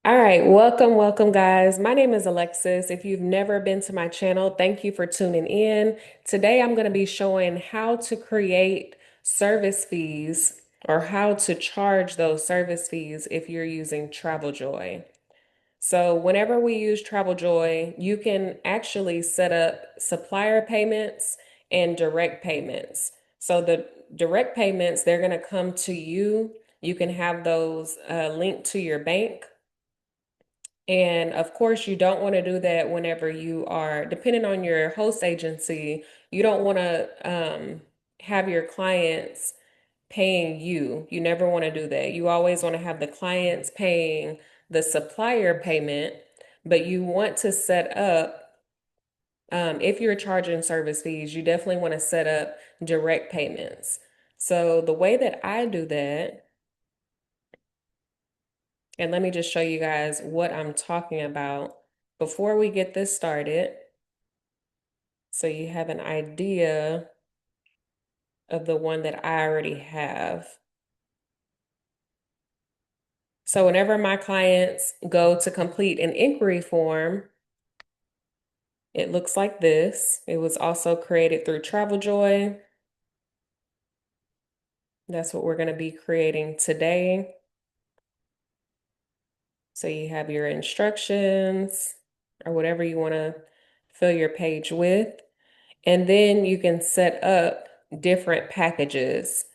All right, welcome, guys. My name is Alexis. If you've never been to my channel, thank you for tuning in. Today, I'm going to be showing how to create service fees or how to charge those service fees if you're using TravelJoy. So, whenever we use TravelJoy, you can actually set up supplier payments and direct payments. So, the direct payments, they're going to come to you. You can have those linked to your bank. And of course, you don't want to do that whenever you are, depending on your host agency, you don't want to have your clients paying you. You never want to do that. You always want to have the clients paying the supplier payment, but you want to set up, if you're charging service fees, you definitely want to set up direct payments. So the way that I do that, and let me just show you guys what I'm talking about before we get this started, so you have an idea of the one that I already have. So whenever my clients go to complete an inquiry form, it looks like this. It was also created through TravelJoy. That's what we're going to be creating today. So you have your instructions or whatever you want to fill your page with. And then you can set up different packages.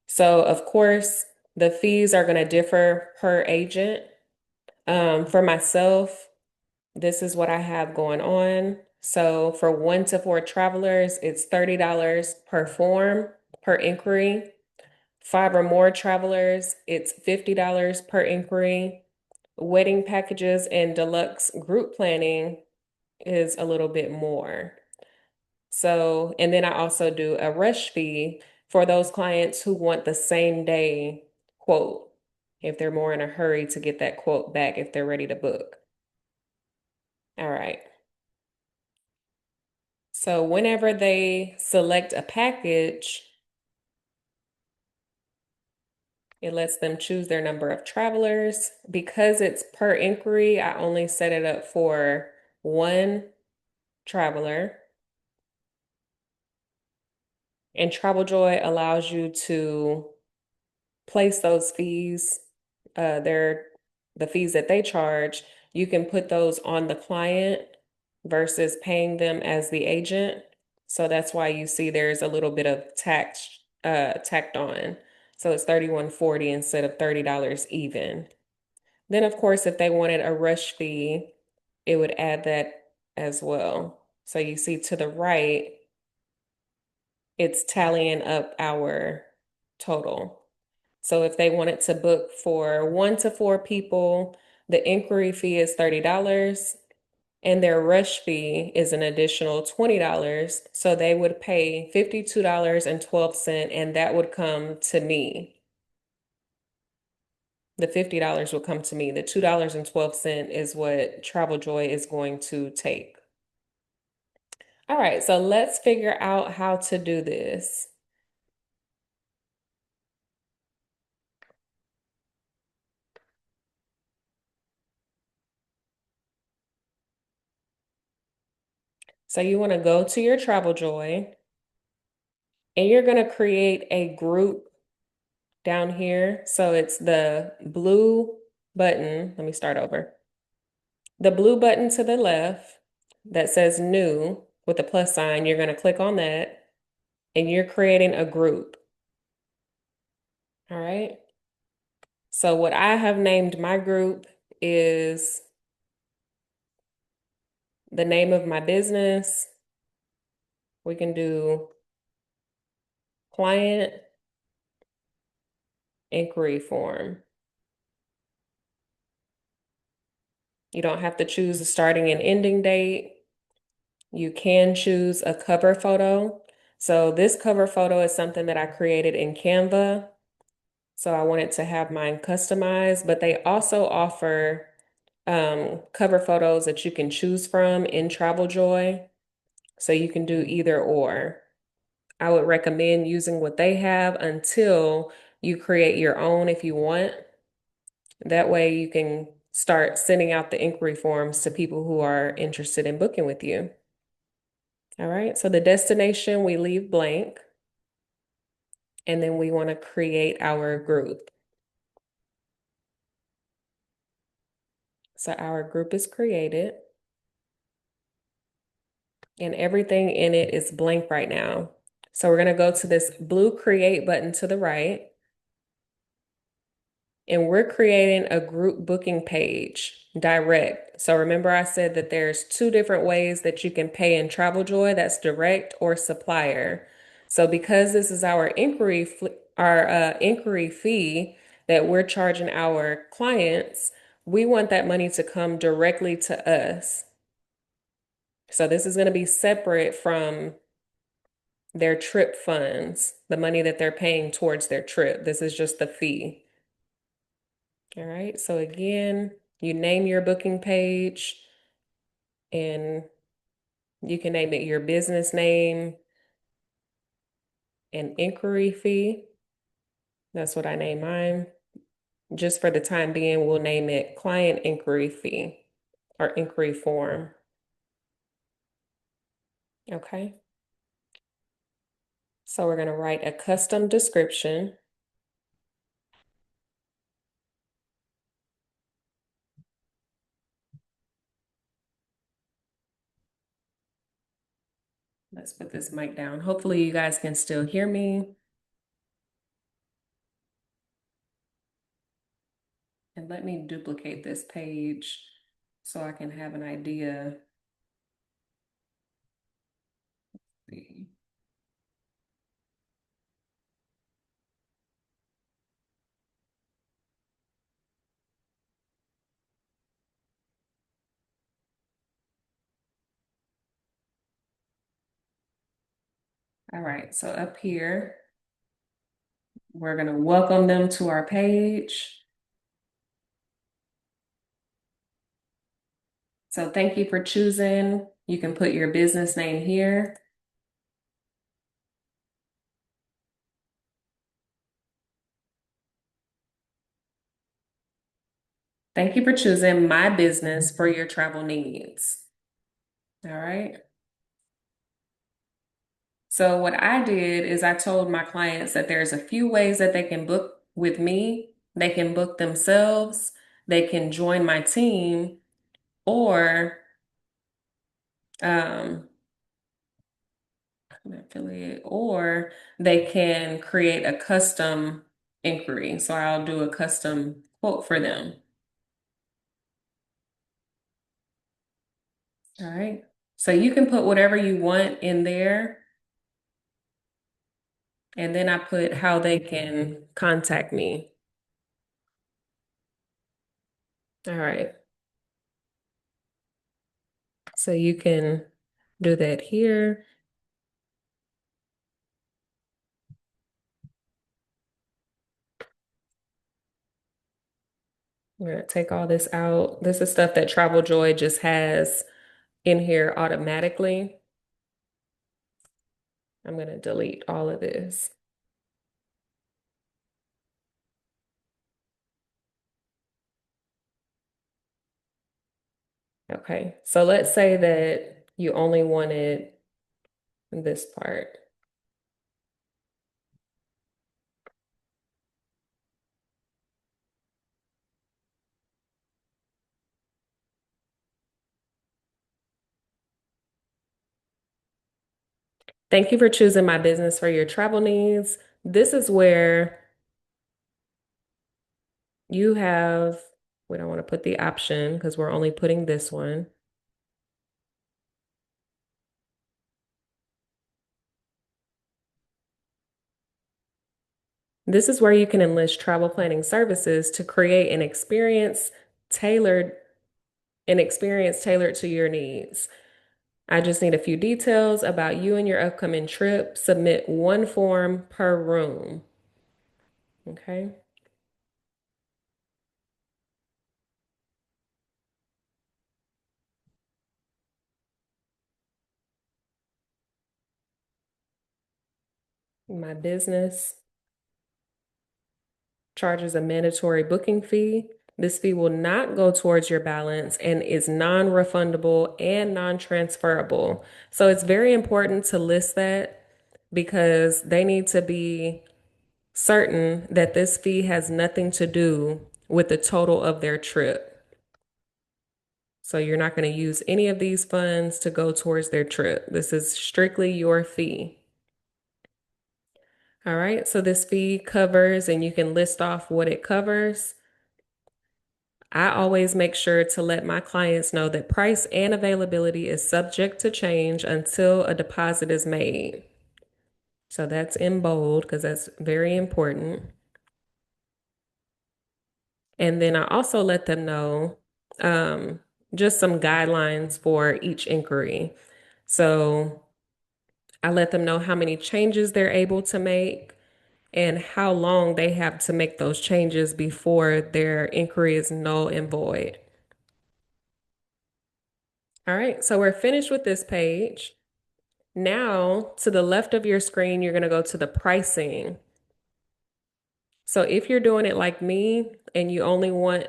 So, of course, the fees are going to differ per agent. For myself, this is what I have going on. So, for 1 to 4 travelers, it's $30 per form, per inquiry. 5 or more travelers, it's $50 per inquiry. Wedding packages and deluxe group planning is a little bit more. So, and then I also do a rush fee for those clients who want the same day quote, if they're more in a hurry to get that quote back if they're ready to book. All right. So, whenever they select a package, it lets them choose their number of travelers. Because it's per inquiry, I only set it up for one traveler. And TravelJoy allows you to place those fees, they're the fees that they charge, you can put those on the client versus paying them as the agent. So that's why you see there's a little bit of tax tacked on. So it's 31.40 instead of $30 even. Then of course, if they wanted a rush fee, it would add that as well. So you see to the right, it's tallying up our total. So if they wanted to book for 1 to 4 people, the inquiry fee is $30 and their rush fee is an additional $20. So they would pay $52.12 and that would come to me. The $50 would come to me. The $2.12 is what TravelJoy is going to take. All right, so let's figure out how to do this. So you want to go to your TravelJoy and you're going to create a group down here. So it's the blue button. Let me start over. The blue button to the left that says new with the plus sign, you're going to click on that and you're creating a group. All right. So what I have named my group is the name of my business. We can do client inquiry form. You don't have to choose a starting and ending date. You can choose a cover photo. So this cover photo is something that I created in Canva. So I wanted to have mine customized, but they also offer cover photos that you can choose from in TravelJoy. So you can do either or. I would recommend using what they have until you create your own if you want. That way you can start sending out the inquiry forms to people who are interested in booking with you. All right, so the destination we leave blank, and then we want to create our group. So our group is created, and everything in it is blank right now. So we're going to go to this blue create button to the right, and we're creating a group booking page direct. So remember I said that there's two different ways that you can pay in TravelJoy, that's direct or supplier. So because this is our inquiry fee that we're charging our clients, we want that money to come directly to us. So this is going to be separate from their trip funds, the money that they're paying towards their trip. This is just the fee. All right, so again, you name your booking page, and you can name it your business name and inquiry fee. That's what I name mine. Just for the time being, we'll name it client inquiry fee or inquiry form. Okay. So we're going to write a custom description. Let's put this mic down. Hopefully you guys can still hear me. And let me duplicate this page so I can have an idea. Let's see. All right, so up here, we're going to welcome them to our page. So thank you for choosing. You can put your business name here. Thank you for choosing my business for your travel needs. All right. So what I did is I told my clients that there's a few ways that they can book with me. They can book themselves, they can join my team, or an affiliate, or they can create a custom inquiry. So I'll do a custom quote for them. All right. So you can put whatever you want in there. And then I put how they can contact me. All right. So you can do that here. I'm going to take all this out. This is stuff that TravelJoy just has in here automatically. I'm going to delete all of this. Okay, so let's say that you only wanted this part. Thank you for choosing my business for your travel needs. This is where you have, we don't want to put the option because we're only putting this one. This is where you can enlist travel planning services to create tailored an experience tailored to your needs. I just need a few details about you and your upcoming trip. Submit one form per room. Okay. My business charges a mandatory booking fee. This fee will not go towards your balance and is non-refundable and non-transferable. So it's very important to list that because they need to be certain that this fee has nothing to do with the total of their trip. So you're not going to use any of these funds to go towards their trip. This is strictly your fee. All right, so this fee covers, and you can list off what it covers. I always make sure to let my clients know that price and availability is subject to change until a deposit is made. So that's in bold because that's very important. And then I also let them know just some guidelines for each inquiry. So I let them know how many changes they're able to make and how long they have to make those changes before their inquiry is null and void. All right, so we're finished with this page. Now, to the left of your screen, you're going to go to the pricing. So if you're doing it like me and you only want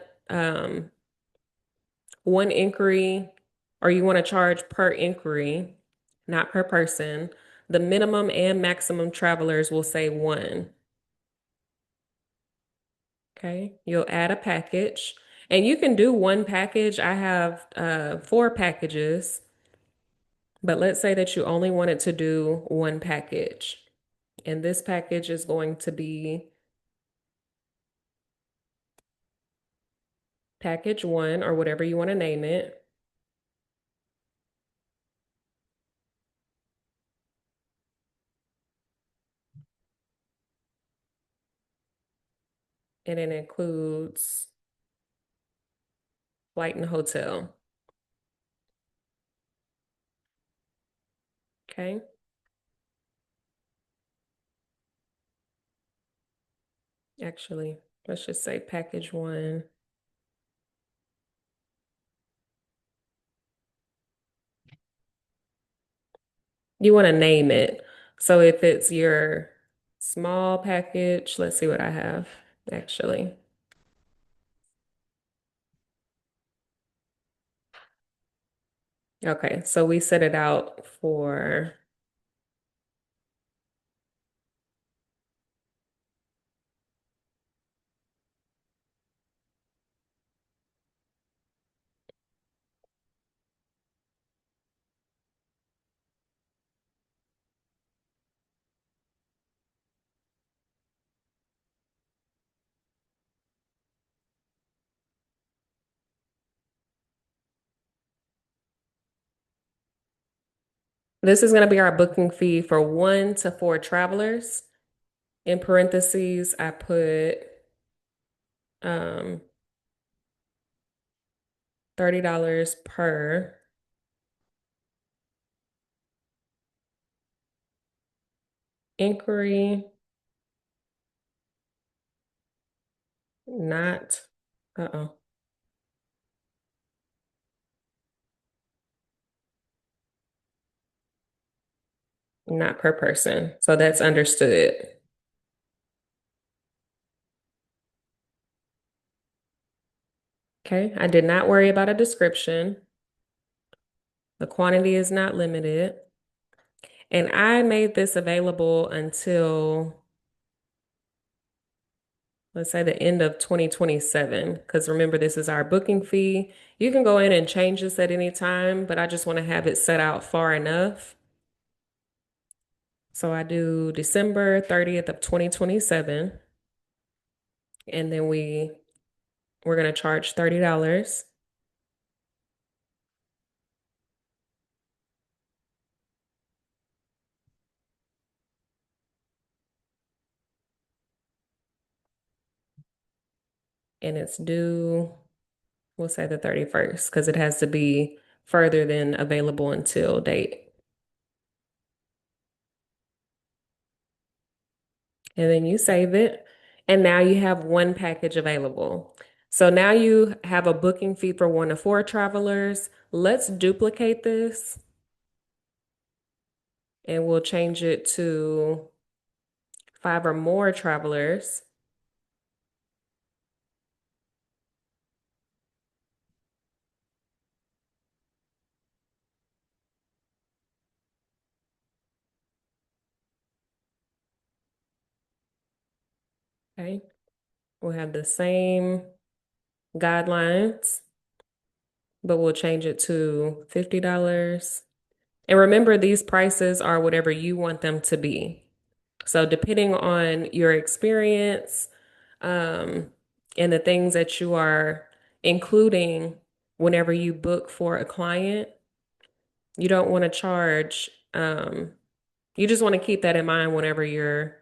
one inquiry or you want to charge per inquiry, not per person, the minimum and maximum travelers will say one. Okay, you'll add a package and you can do one package. I have 4 packages, but let's say that you only wanted to do one package. And this package is going to be package 1 or whatever you want to name it. And it includes flight and hotel. Okay. Actually, let's just say package 1. You want to name it. So if it's your small package, let's see what I have actually. Okay, so we set it out for this is going to be our booking fee for 1 to 4 travelers. In parentheses, I put um $30 per inquiry, not, uh-oh, not per person. So that's understood. Okay, I did not worry about a description. The quantity is not limited. And I made this available until, let's say, the end of 2027, because remember, this is our booking fee. You can go in and change this at any time, but I just want to have it set out far enough. So I do December 30th of 2027, and then we're going to charge $30. And it's due, we'll say the 31st, because it has to be further than available until date. And then you save it. And now you have one package available. So now you have a booking fee for 1 to 4 travelers. Let's duplicate this and we'll change it to 5 or more travelers. Okay. We'll have the same guidelines, but we'll change it to $50. And remember, these prices are whatever you want them to be. So depending on your experience, um, and the things that you are including whenever you book for a client, you don't want to charge, you just want to keep that in mind whenever you're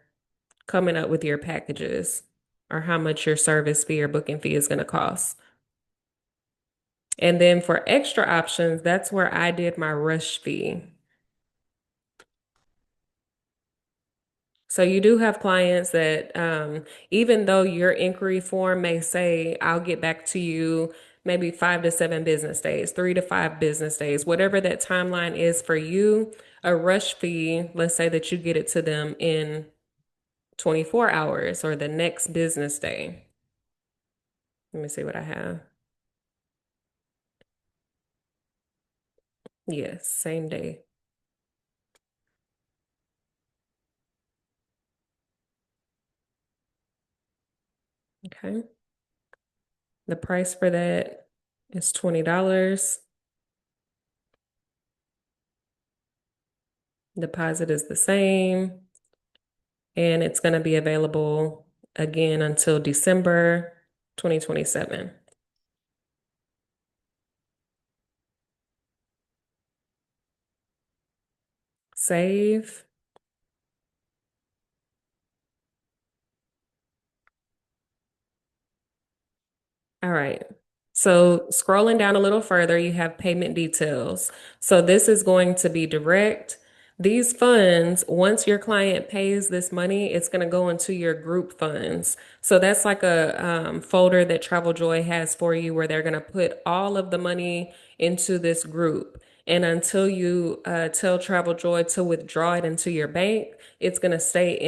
coming up with your packages or how much your service fee or booking fee is going to cost. And then for extra options, that's where I did my rush fee. So you do have clients that, even though your inquiry form may say, I'll get back to you maybe 5 to 7 business days, 3 to 5 business days, whatever that timeline is for you, a rush fee, let's say that you get it to them in 24 hours or the next business day. Let me see what I have. Yes, same day. Okay. The price for that is $20. Deposit is the same, and it's going to be available again until December 2027. Save. All right. So scrolling down a little further, you have payment details. So this is going to be direct. These funds, once your client pays this money, it's going to go into your group funds. So that's like a folder that TravelJoy has for you where they're going to put all of the money into this group. And until you tell TravelJoy to withdraw it into your bank, it's going to stay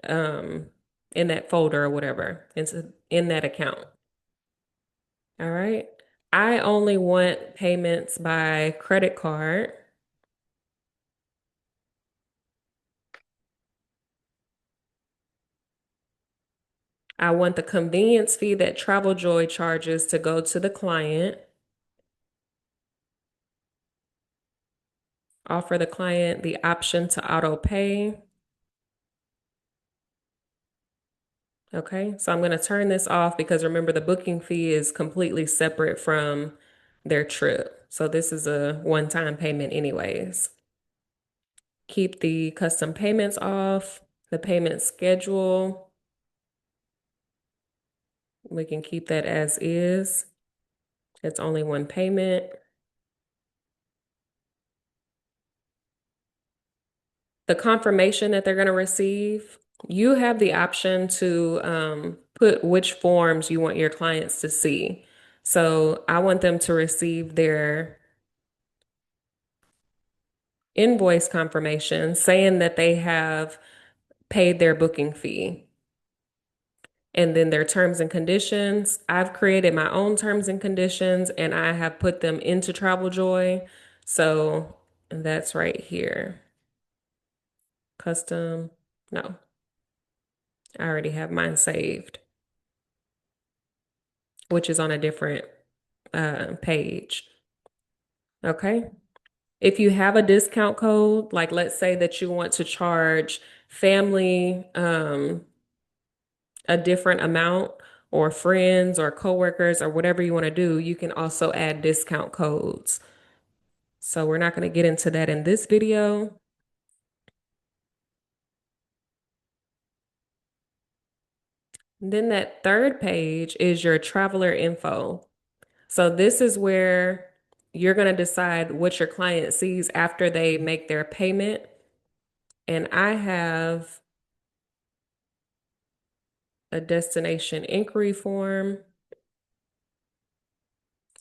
um, in that folder or whatever, in that account. All right. I only want payments by credit card. I want the convenience fee that TravelJoy charges to go to the client. Offer the client the option to auto pay. Okay, so I'm going to turn this off because remember the booking fee is completely separate from their trip. So this is a one-time payment anyways. Keep the custom payments off, the payment schedule. We can keep that as is. It's only one payment. The confirmation that they're going to receive, you have the option to put which forms you want your clients to see. So I want them to receive their invoice confirmation saying that they have paid their booking fee. And then their terms and conditions. I've created my own terms and conditions and I have put them into TravelJoy. So that's right here. Custom. No, I already have mine saved, which is on a different page. Okay. If you have a discount code, like let's say that you want to charge family a different amount or friends or coworkers or whatever you want to do, you can also add discount codes. So we're not going to get into that in this video. Then that third page is your traveler info. So this is where you're going to decide what your client sees after they make their payment. And I have a destination inquiry form.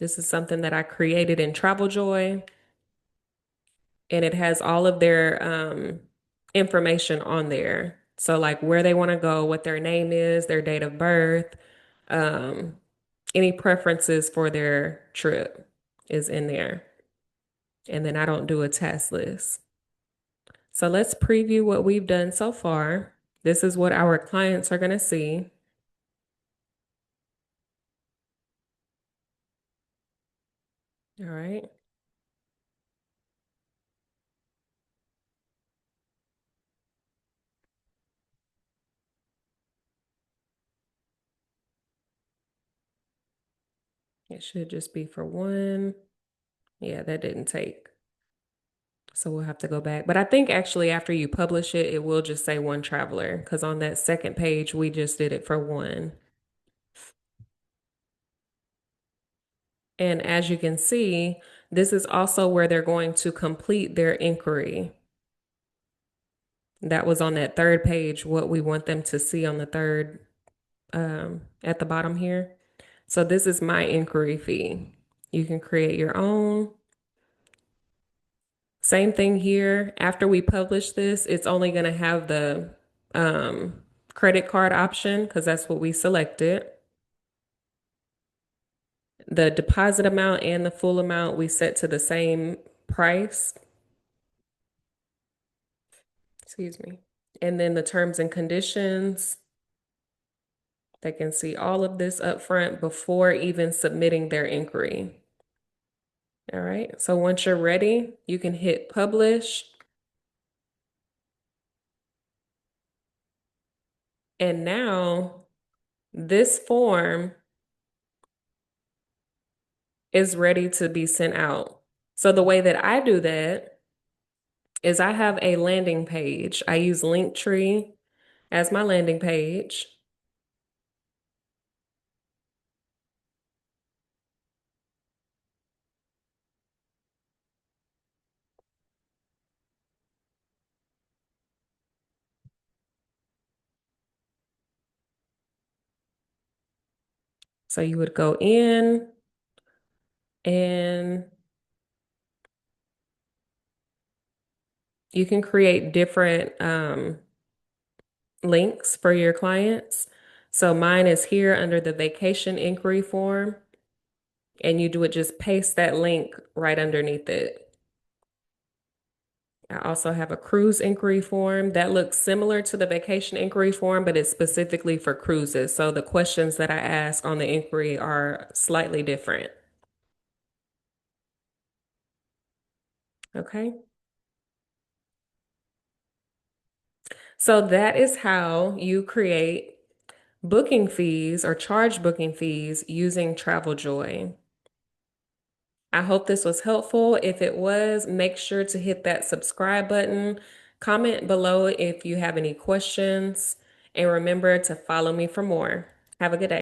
This is something that I created in TravelJoy, and it has all of their information on there. So like where they want to go, what their name is, their date of birth, um, any preferences for their trip is in there. And then I don't do a task list. So let's preview what we've done so far. This is what our clients are going to see. All right. It should just be for one. Yeah, that didn't take. So we'll have to go back. But I think actually after you publish it, it will just say one traveler because on that second page, we just did it for one. And as you can see, this is also where they're going to complete their inquiry. That was on that third page, what we want them to see on the third, at the bottom here. So this is my inquiry fee. You can create your own. Same thing here. After we publish this, it's only going to have the credit card option because that's what we selected. The deposit amount and the full amount we set to the same price. Excuse me. And then the terms and conditions, they can see all of this up front before even submitting their inquiry. All right. So once you're ready, you can hit publish. And now this form is ready to be sent out. So the way that I do that is I have a landing page. I use Linktree as my landing page. So you would go in and you can create different links for your clients. So mine is here under the vacation inquiry form, and you would just paste that link right underneath it. I also have a cruise inquiry form that looks similar to the vacation inquiry form, but it's specifically for cruises. So the questions that I ask on the inquiry are slightly different. Okay. So that is how you create booking fees or charge booking fees using TravelJoy. I hope this was helpful. If it was, make sure to hit that subscribe button. Comment below if you have any questions, and remember to follow me for more. Have a good day.